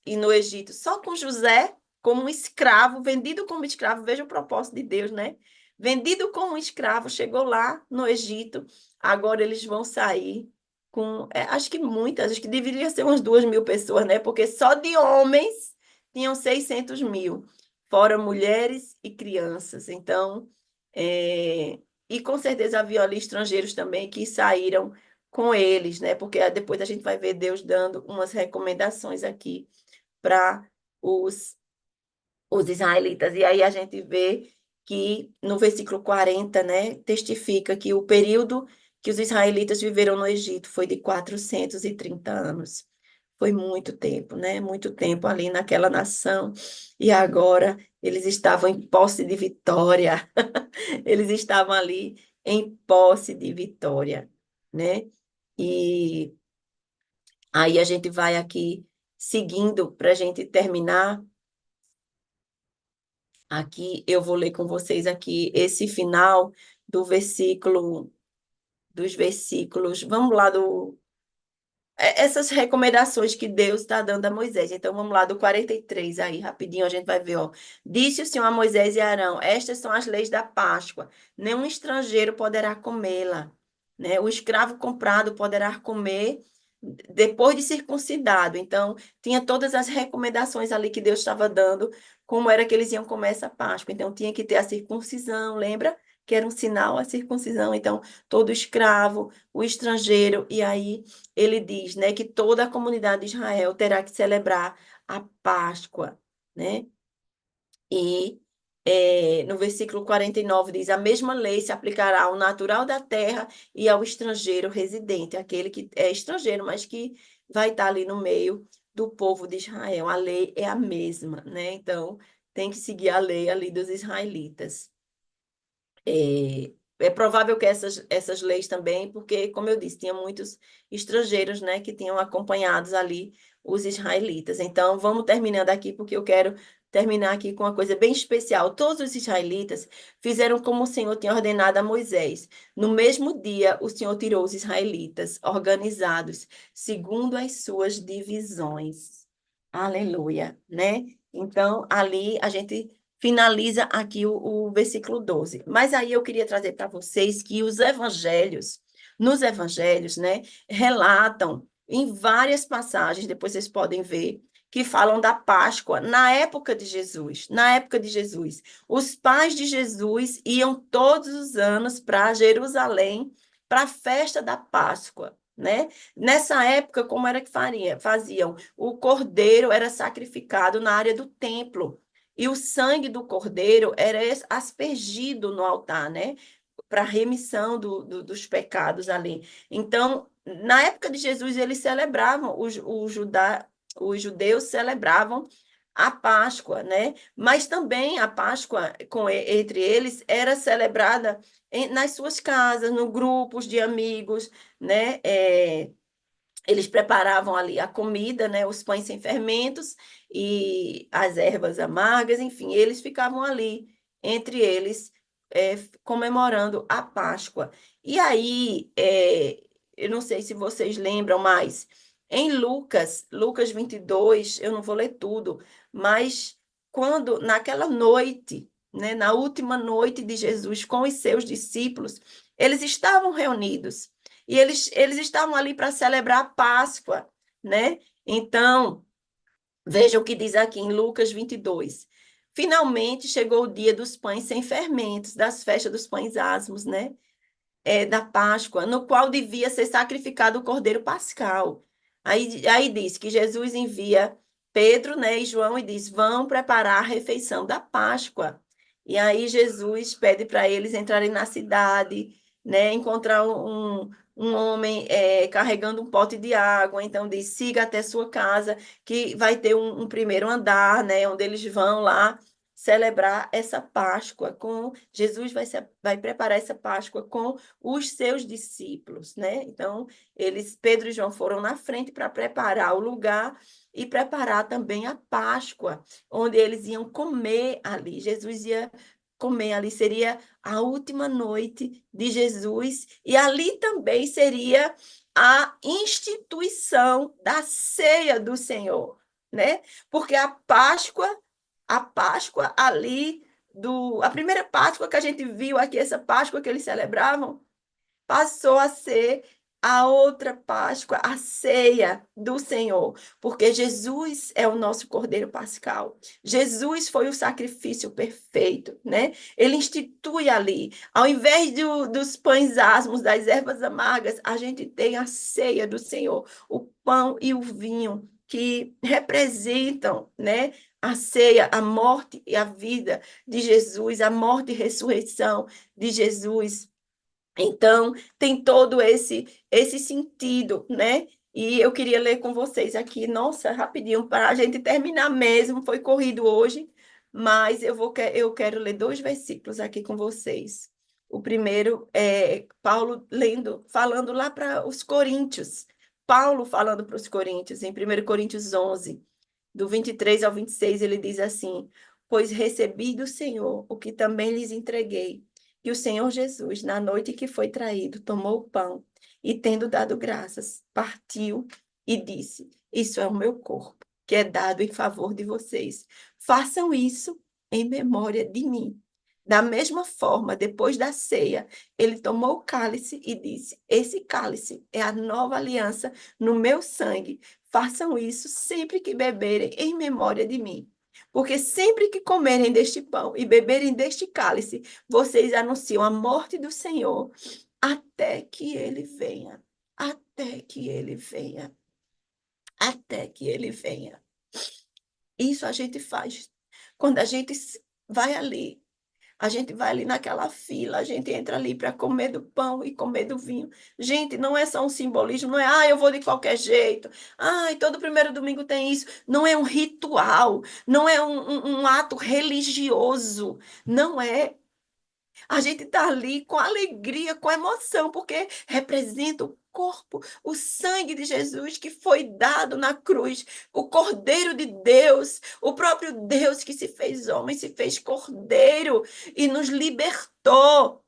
e no Egito só com José como um escravo, vendido como escravo. Veja o propósito de Deus, né? Vendido como um escravo, chegou lá no Egito, agora eles vão sair com, acho que muitas, acho que deveria ser umas 2.000 pessoas, né? Porque só de homens tinham 600 mil, fora mulheres e crianças. Então, e com certeza havia ali estrangeiros também que saíram com eles, né? Porque depois a gente vai ver Deus dando umas recomendações aqui para os, os israelitas. E aí a gente vê que no versículo 40, né, testifica que o período que os israelitas viveram no Egito foi de 430 anos. Foi muito tempo, né? Muito tempo ali naquela nação. E agora eles estavam em posse de vitória. Eles estavam ali em posse de vitória, né? E aí a gente vai aqui seguindo para a gente terminar. Aqui eu vou ler com vocês aqui esse final do versículo, dos versículos. Vamos lá essas recomendações que Deus está dando a Moisés. Então, vamos lá, do 43 aí, rapidinho, a gente vai ver, ó. Disse o Senhor a Moisés e a Arão: estas são as leis da Páscoa. Nenhum estrangeiro poderá comê-la, né? O escravo comprado poderá comer depois de circuncidado. Então, tinha todas as recomendações ali que Deus estava dando, como era que eles iam comer essa Páscoa. Então, tinha que ter a circuncisão, lembra? que era um sinal a circuncisão. Então, todo escravo, o estrangeiro, e aí ele diz, né, que toda a comunidade de Israel terá que celebrar a Páscoa, né? E no versículo 49 diz: a mesma lei se aplicará ao natural da terra e ao estrangeiro residente, aquele que é estrangeiro, mas que vai estar ali no meio do povo de Israel. A lei é a mesma, né? Então, tem que seguir a lei ali dos israelitas. É provável que essas leis também, porque, como eu disse, tinha muitos estrangeiros, né, que tinham acompanhados ali os israelitas. Então, vamos terminando aqui, porque eu quero terminar aqui com uma coisa bem especial. Todos os israelitas fizeram como o Senhor tinha ordenado a Moisés. No mesmo dia, o Senhor tirou os israelitas, organizados, segundo as suas divisões. Aleluia, né? Então, ali a gente finaliza aqui o versículo 12. Mas aí eu queria trazer para vocês que nos evangelhos, né, relatam em várias passagens, depois vocês podem ver, que falam da Páscoa na época de Jesus. Na época de Jesus, os pais de Jesus iam todos os anos para Jerusalém para a festa da Páscoa. Né? Nessa época, como era que faziam? O cordeiro era sacrificado na área do templo. E o sangue do cordeiro era aspergido no altar, né? Para remissão dos pecados ali. Então, na época de Jesus, eles celebravam, os judeus celebravam a Páscoa, né? Mas também a Páscoa entre eles era celebrada nas suas casas, no grupos de amigos, né? Eles preparavam ali a comida, né, os pães sem fermentos e as ervas amargas, enfim, eles ficavam ali, entre eles, comemorando a Páscoa. E aí, eu não sei se vocês lembram, mas em Lucas 22, eu não vou ler tudo, mas quando, naquela noite, né, na última noite de Jesus com os seus discípulos, eles estavam reunidos. E eles estavam ali para celebrar a Páscoa, né? Então, veja o que diz aqui em Lucas 22. Finalmente chegou o dia dos pães sem fermentos, das festas dos pães asmos, né? Da Páscoa, no qual devia ser sacrificado o cordeiro pascal. Aí diz que Jesus envia Pedro, né, e João e diz: vão preparar a refeição da Páscoa. E aí Jesus pede para eles entrarem na cidade, né, encontrar um homem carregando um pote de água. Então diz: siga até sua casa, que vai ter um primeiro andar, né, onde eles vão lá celebrar essa Páscoa com Jesus vai preparar essa Páscoa com os seus discípulos, né? Então, Pedro e João foram na frente para preparar o lugar e preparar também a Páscoa, onde eles iam comer ali. Jesus ia comer ali, seria a última noite de Jesus, e ali também seria a instituição da ceia do Senhor, né? Porque a Páscoa ali a primeira Páscoa que a gente viu aqui, essa Páscoa que eles celebravam, passou a ser a outra Páscoa, a ceia do Senhor, porque Jesus é o nosso Cordeiro Pascal. Jesus foi o sacrifício perfeito, né? Ele institui ali, ao invés dos pães asmos, das ervas amargas, a gente tem a ceia do Senhor, o pão e o vinho que representam, né? A ceia, a morte e a vida de Jesus, a morte e ressurreição de Jesus. Então, tem todo esse sentido, né? E eu queria ler com vocês aqui, nossa, rapidinho, para a gente terminar mesmo, foi corrido hoje, mas eu quero ler 2 versículos aqui com vocês. O primeiro é Paulo falando lá para os Coríntios. Paulo falando para os Coríntios, em 1 Coríntios 11, do 23 ao 26, ele diz assim: pois recebi do Senhor o que também lhes entreguei, que o Senhor Jesus, na noite que foi traído, tomou o pão e, tendo dado graças, partiu e disse: isso é o meu corpo, que é dado em favor de vocês. Façam isso em memória de mim. Da mesma forma, depois da ceia, ele tomou o cálice e disse: esse cálice é a nova aliança no meu sangue. Façam isso sempre que beberem em memória de mim. Porque sempre que comerem deste pão e beberem deste cálice, vocês anunciam a morte do Senhor até que ele venha. Até que ele venha. Até que ele venha. Isso a gente faz. Quando a gente vai ali, a gente vai ali naquela fila, a gente entra ali para comer do pão e comer do vinho. Gente, não é só um simbolismo, não é, eu vou de qualquer jeito. Todo primeiro domingo tem isso. Não é um ritual, não é um ato religioso, não é. A gente está ali com alegria, com emoção, porque representa o corpo, o sangue de Jesus que foi dado na cruz, o Cordeiro de Deus, o próprio Deus que se fez homem, se fez Cordeiro e nos libertou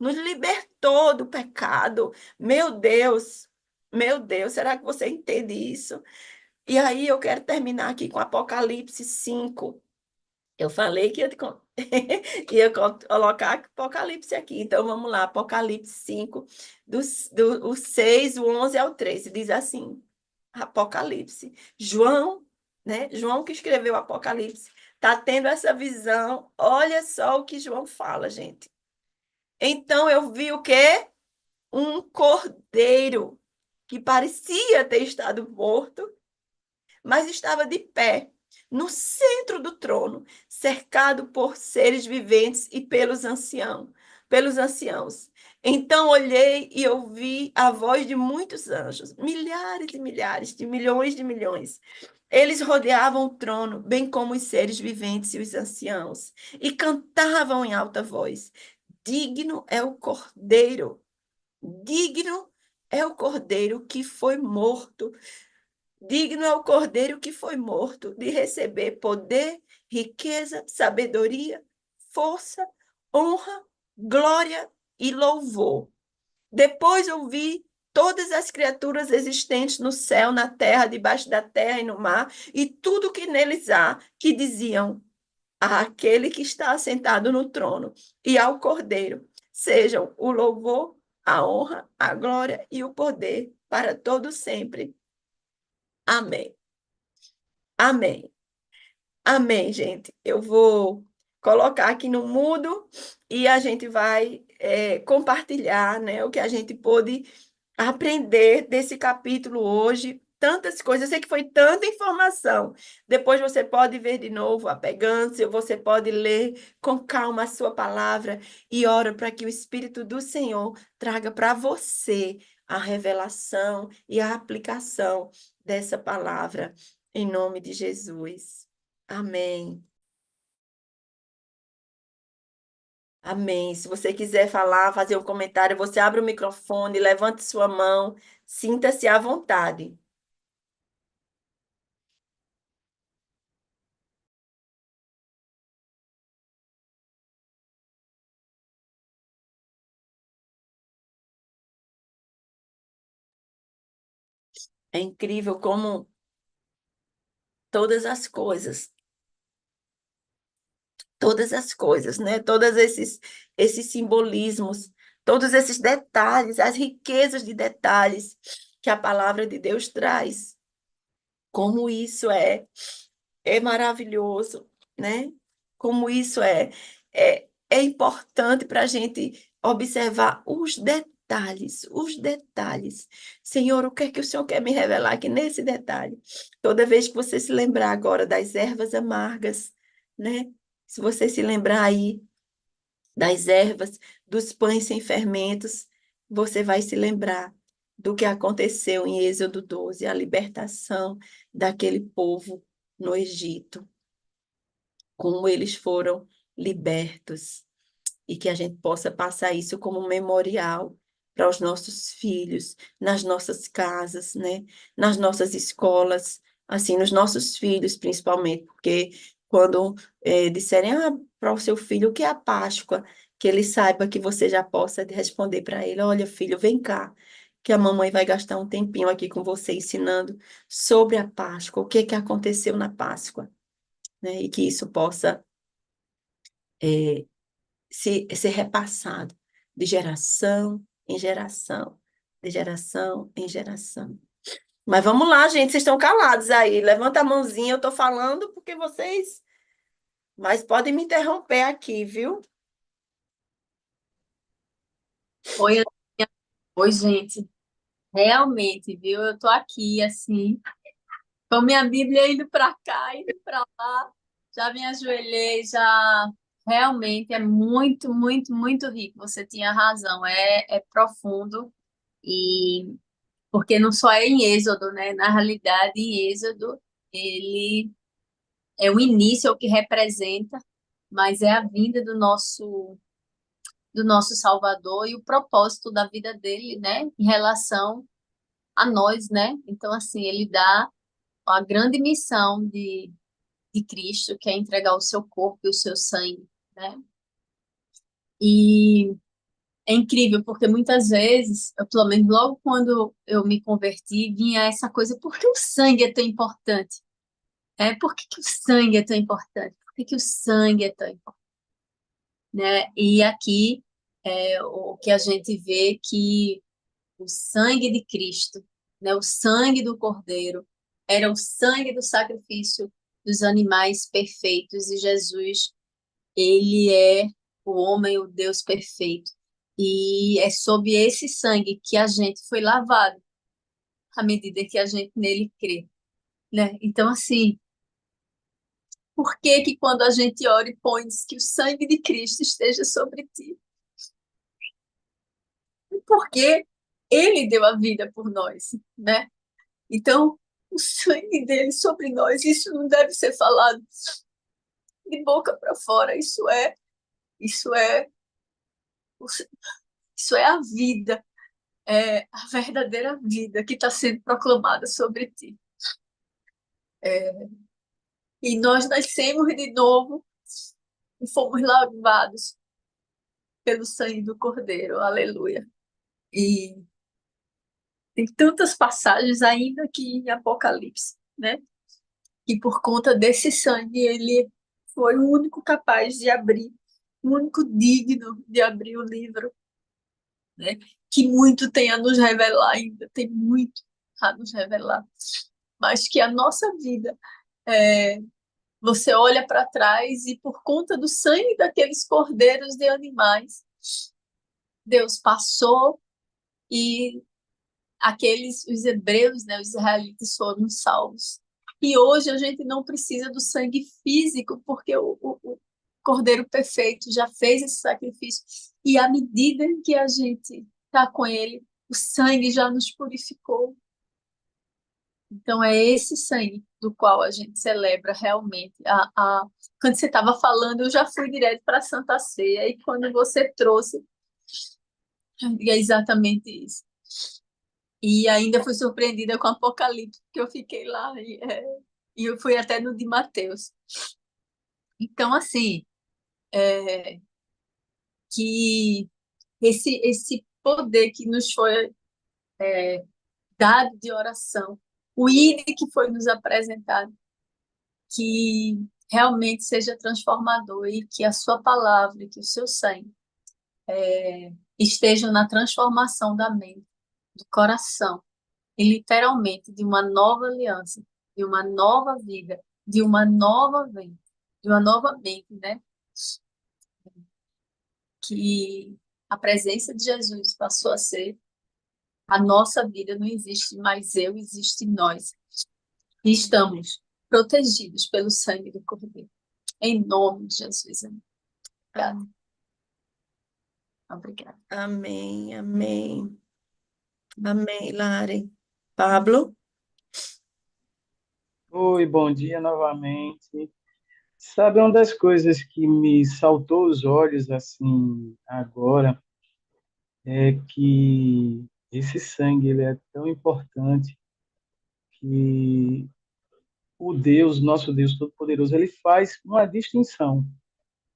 do pecado. Meu Deus, será que você entende isso? E aí eu quero terminar aqui com Apocalipse 5. Eu falei que ia, ia colocar Apocalipse aqui. Então, vamos lá. Apocalipse 5, o 6, o 11 ao 13. Diz assim, Apocalipse. João, né? João que escreveu Apocalipse, está tendo essa visão. Olha só o que João fala, gente. Então, eu vi o quê? Um cordeiro que parecia ter estado morto, mas estava de pé, no centro do trono, cercado por seres viventes e pelos anciãos. Então olhei e ouvi a voz de muitos anjos, milhares e milhares, de milhões. Eles rodeavam o trono, bem como os seres viventes e os anciãos, e cantavam em alta voz: Digno é o Cordeiro, digno é o Cordeiro que foi morto. Digno é o Cordeiro que foi morto de receber poder, riqueza, sabedoria, força, honra, glória e louvor. Depois ouvi todas as criaturas existentes no céu, na terra, debaixo da terra e no mar, e tudo que neles há, que diziam àquele que está assentado no trono e ao Cordeiro, sejam o louvor, a honra, a glória e o poder para todo sempre. Amém. Amém. Amém, gente. Eu vou colocar aqui no mudo e a gente vai compartilhar, né, o que a gente pôde aprender desse capítulo hoje. Tantas coisas, eu sei que foi tanta informação. Depois você pode ver de novo a pegância, você pode ler com calma a sua palavra e ora para que o Espírito do Senhor traga para você a revelação e a aplicação dessa palavra, em nome de Jesus. Amém. Amém. Se você quiser falar, fazer um comentário, você abre o microfone, levante sua mão, sinta-se à vontade. É incrível como todas as coisas, né? Todos esses simbolismos, todos esses detalhes, as riquezas de detalhes que a palavra de Deus traz, como isso é maravilhoso, né? Como isso é importante para a gente observar os detalhes, os detalhes. Senhor, o que é que o Senhor quer me revelar aqui nesse detalhe? Toda vez que você se lembrar agora das ervas amargas, né? Se você se lembrar aí das ervas, dos pães sem fermentos, você vai se lembrar do que aconteceu em Êxodo 12, a libertação daquele povo no Egito, como eles foram libertos, e que a gente possa passar isso como um memorial para os nossos filhos, nas nossas casas, né? Nas nossas escolas, assim, nos nossos filhos, principalmente, porque quando disserem para o seu filho o que é a Páscoa, que ele saiba que você já possa responder para ele: olha, filho, vem cá, que a mamãe vai gastar um tempinho aqui com você ensinando sobre a Páscoa, o que que aconteceu na Páscoa, né? E que isso possa é, ser repassado de geração em geração, de geração em geração. Mas vamos lá, gente, vocês estão calados aí. Levanta a mãozinha, eu estou falando porque vocês Mas pode me interromper aqui, viu? Oi, oi, gente. Realmente, viu? Eu tô aqui, assim, com minha Bíblia indo para cá, indo para lá. Já me ajoelhei, já. Realmente é muito, muito, muito rico. Você tinha razão, é profundo. E porque não só é em Êxodo, né? Na realidade, em Êxodo, ele é o início, é o que representa, mas é a vinda do nosso Salvador e o propósito da vida dele, né? Em relação a nós, né? Então, assim, ele dá a grande missão de Cristo, que é entregar o seu corpo e o seu sangue, né? E é incrível, porque muitas vezes, eu, pelo menos logo quando eu me converti, vinha essa coisa, por que o sangue é tão importante? Por que que o sangue é tão importante? Por que que o sangue é tão importante? Né? E aqui o que a gente vê que o sangue de Cristo, né, o sangue do Cordeiro, era o sangue do sacrifício dos animais perfeitos, e Jesus, ele é o homem, o Deus perfeito. E é sob esse sangue que a gente foi lavado, à medida que a gente nele crê, né? Então, assim, por que que quando a gente ora e põe diz que o sangue de Cristo esteja sobre ti? Porque ele deu a vida por nós, né? Então, o sangue dele sobre nós, isso não deve ser falado de boca para fora. Isso é, isso é a vida, é a verdadeira vida que está sendo proclamada sobre ti. É, e nós nascemos de novo e fomos lavados pelo sangue do Cordeiro. Aleluia. E tem tantas passagens ainda aqui em Apocalipse, né? Que por conta desse sangue ele foi o único capaz de abrir, o único digno de abrir o livro, né? Que muito tem a nos revelar ainda, tem muito a nos revelar, mas que a nossa vida, é, você olha para trás e por conta do sangue daqueles cordeiros de animais, Deus passou e os hebreus, né, os israelitas foram salvos. E hoje a gente não precisa do sangue físico, porque o Cordeiro Perfeito já fez esse sacrifício. E à medida que a gente está com ele, o sangue já nos purificou. Então é esse sangue do qual a gente celebra realmente. Quando você estava falando, eu já fui direto para a Santa Ceia, e quando você trouxe, é exatamente isso. E ainda fui surpreendida com o Apocalipse, porque eu fiquei lá e eu fui até no de Mateus. Então, assim, que esse poder que nos foi dado de oração, o ID que foi nos apresentado, que realmente seja transformador, e que a sua palavra, que o seu sangue estejam na transformação da mente, do coração, e literalmente de uma nova aliança, de uma nova vida, de uma nova mente, de uma nova mente, né? Que a presença de Jesus passou a ser a nossa vida, não existe mais eu, existe nós. E estamos protegidos pelo sangue do Cordeiro. Em nome de Jesus. Obrigada. Obrigada. Amém, amém. Amém, Lari. Pablo? Oi, bom dia novamente. Sabe, uma das coisas que me saltou os olhos assim agora é que esse sangue ele é tão importante que o Deus, nosso Deus Todo-Poderoso, ele faz uma distinção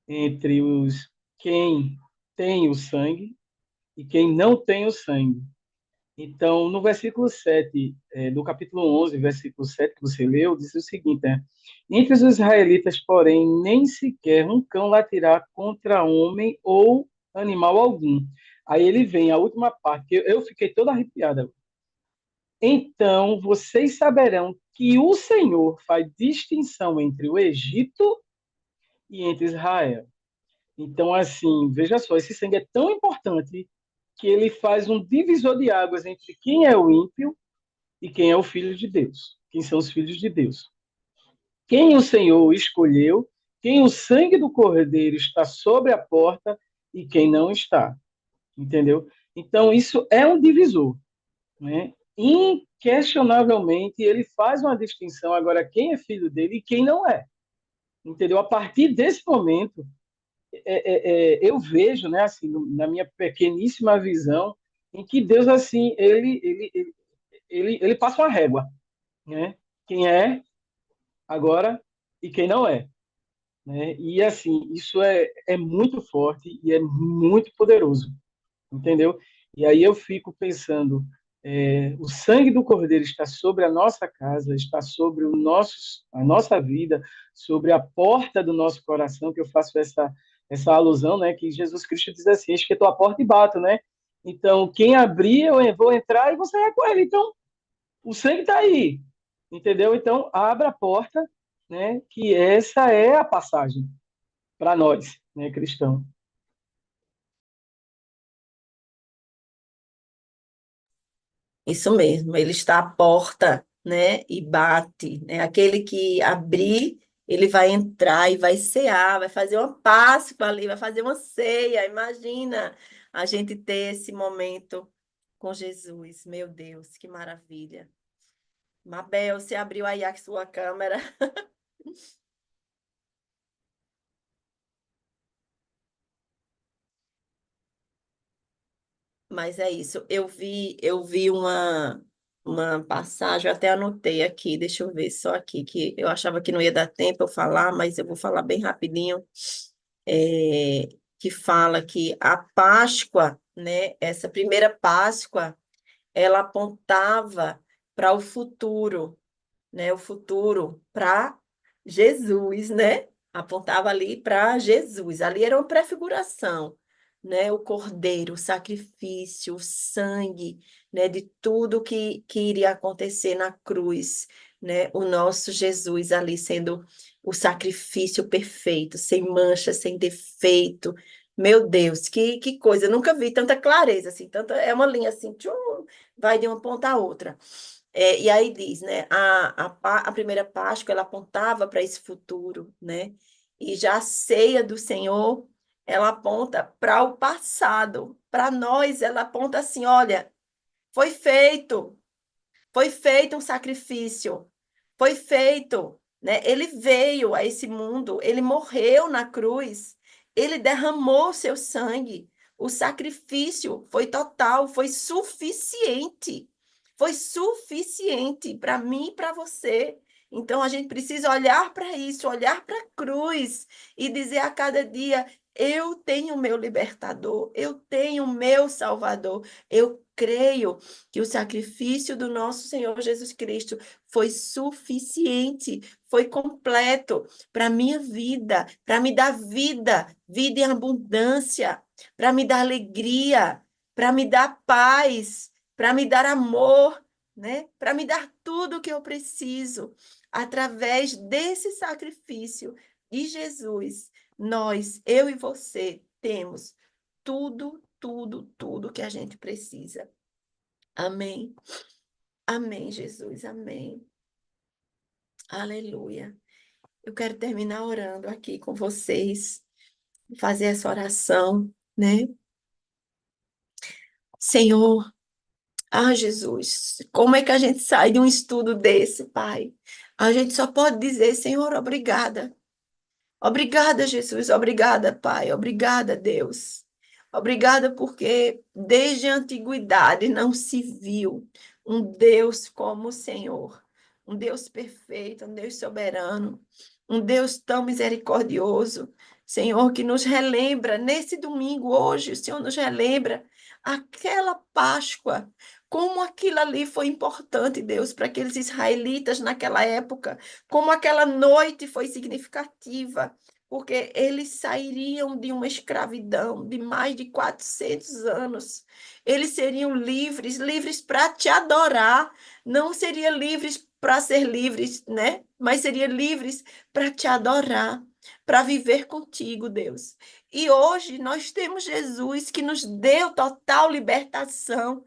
entre os quem tem o sangue e quem não tem o sangue. Então, no versículo 7 do capítulo 11, versículo 7 que você leu, diz o seguinte, né? Entre os israelitas, porém, nem sequer um cão latirá contra homem ou animal algum. Aí ele vem, a última parte, que eu fiquei toda arrepiada. Então, vocês saberão que o Senhor faz distinção entre o Egito e entre Israel. Então, assim, veja só, esse sangue é tão importante que ele faz um divisor de águas entre quem é o ímpio e quem é o filho de Deus, quem são os filhos de Deus. Quem o Senhor escolheu, quem o sangue do Cordeiro está sobre a porta e quem não está, entendeu? Então, isso é um divisor, né? Inquestionavelmente, ele faz uma distinção agora quem é filho dele e quem não é, entendeu? A partir desse momento, eu vejo, né, assim, na minha pequeníssima visão, em que Deus, assim, ele passa uma régua, né? Quem é agora e quem não é, né? E, assim, isso é muito forte e é muito poderoso, entendeu? E aí eu fico pensando, o sangue do Cordeiro está sobre a nossa casa, está sobre a nossa vida, sobre a porta do nosso coração, que eu faço essa alusão, né, que Jesus Cristo diz assim, espetou a porta e bato, né? Então, quem abrir, eu vou entrar e você vai com ele. Então, o sangue está aí, entendeu? Então, abra a porta, né, que essa é a passagem para nós, né, cristãos. Isso mesmo, ele está à porta, né, e bate, né? Aquele que abrir, ele vai entrar e vai cear, vai fazer uma Páscoa ali, vai fazer uma ceia. Imagina a gente ter esse momento com Jesus. Meu Deus, que maravilha. Mabel, você abriu aí a sua câmera. Mas é isso. Eu vi uma passagem, eu até anotei aqui, deixa eu ver só aqui, que eu achava que não ia dar tempo eu falar, mas eu vou falar bem rapidinho, que fala que a Páscoa, né, essa primeira Páscoa, ela apontava para o futuro, né? O futuro para Jesus, né? Apontava ali para Jesus. Ali era uma prefiguração, né? O cordeiro, o sacrifício, o sangue, né? De tudo que iria acontecer na cruz, né? O nosso Jesus ali sendo o sacrifício perfeito, sem mancha, sem defeito. Meu Deus, que coisa! Eu nunca vi tanta clareza, assim, tanta, é uma linha assim, tchum, vai de uma ponta a outra. E aí diz, né, a primeira Páscoa, ela apontava para esse futuro, né? E já a ceia do Senhor, ela aponta para o passado. Para nós, ela aponta assim, olha, foi feito, foi feito um sacrifício, foi feito, né? Ele veio a esse mundo, ele morreu na cruz, ele derramou seu sangue. O sacrifício foi total, foi suficiente. Foi suficiente para mim e para você. Então a gente precisa olhar para isso, olhar para a cruz e dizer a cada dia: eu tenho o meu libertador, eu tenho o meu Salvador. Eu creio que o sacrifício do nosso Senhor Jesus Cristo foi suficiente, foi completo para a minha vida, para me dar vida, vida em abundância, para me dar alegria, para me dar paz, para me dar amor, né? Para me dar tudo o que eu preciso. Através desse sacrifício de Jesus, nós, eu e você, temos tudo, tudo, tudo que a gente precisa. Amém. Amém, Jesus. Amém. Aleluia. Eu quero terminar orando aqui com vocês, fazer essa oração, né? Senhor, Jesus, como é que a gente sai de um estudo desse, Pai? A gente só pode dizer, Senhor, obrigada. Obrigada, Jesus. Obrigada, Pai. Obrigada, Deus. Obrigada porque desde a antiguidade não se viu um Deus como o Senhor, um Deus perfeito, um Deus soberano, um Deus tão misericordioso, Senhor, que nos relembra nesse domingo, hoje, o Senhor nos relembra aquela Páscoa, como aquilo ali foi importante, Deus, para aqueles israelitas naquela época, como aquela noite foi significativa, porque eles sairiam de uma escravidão de mais de 400 anos. Eles seriam livres, livres para te adorar, não seriam livres para ser livres, né? Mas seriam livres para te adorar, para viver contigo, Deus. E hoje nós temos Jesus que nos deu total libertação,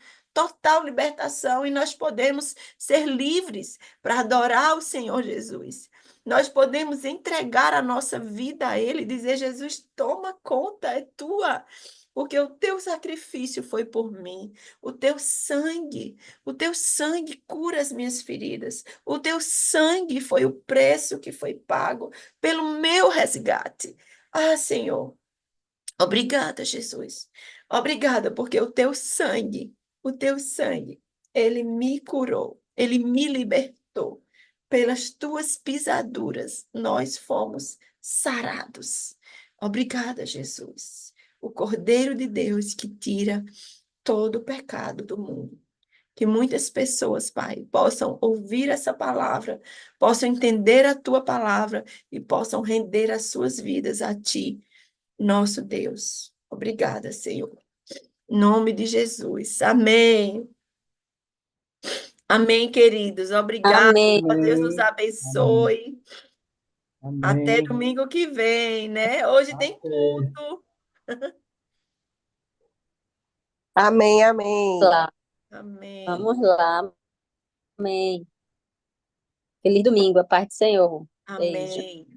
e nós podemos ser livres para adorar o Senhor Jesus. Nós podemos entregar a nossa vida a Ele e dizer: Jesus, toma conta, é tua, porque o teu sacrifício foi por mim, o teu sangue cura as minhas feridas, o teu sangue foi o preço que foi pago pelo meu resgate. Ah, Senhor, obrigada, Jesus. Obrigada, porque o teu sangue, ele me curou, ele me libertou. Pelas tuas pisaduras, nós fomos sarados. Obrigada, Jesus. O Cordeiro de Deus que tira todo o pecado do mundo. Que muitas pessoas, Pai, possam ouvir essa palavra, possam entender a tua palavra e possam render as suas vidas a ti, nosso Deus. Obrigada, Senhor. Em nome de Jesus. Amém. Amém, queridos. Obrigada. Amém. Deus nos Amém. Amém. abençoe. Até Amém. domingo que vem, né? Hoje tem Até. culto. Amém, amém. Lá. Amém. Vamos lá. Amém. Feliz domingo, a paz do Senhor. Beijo. Amém.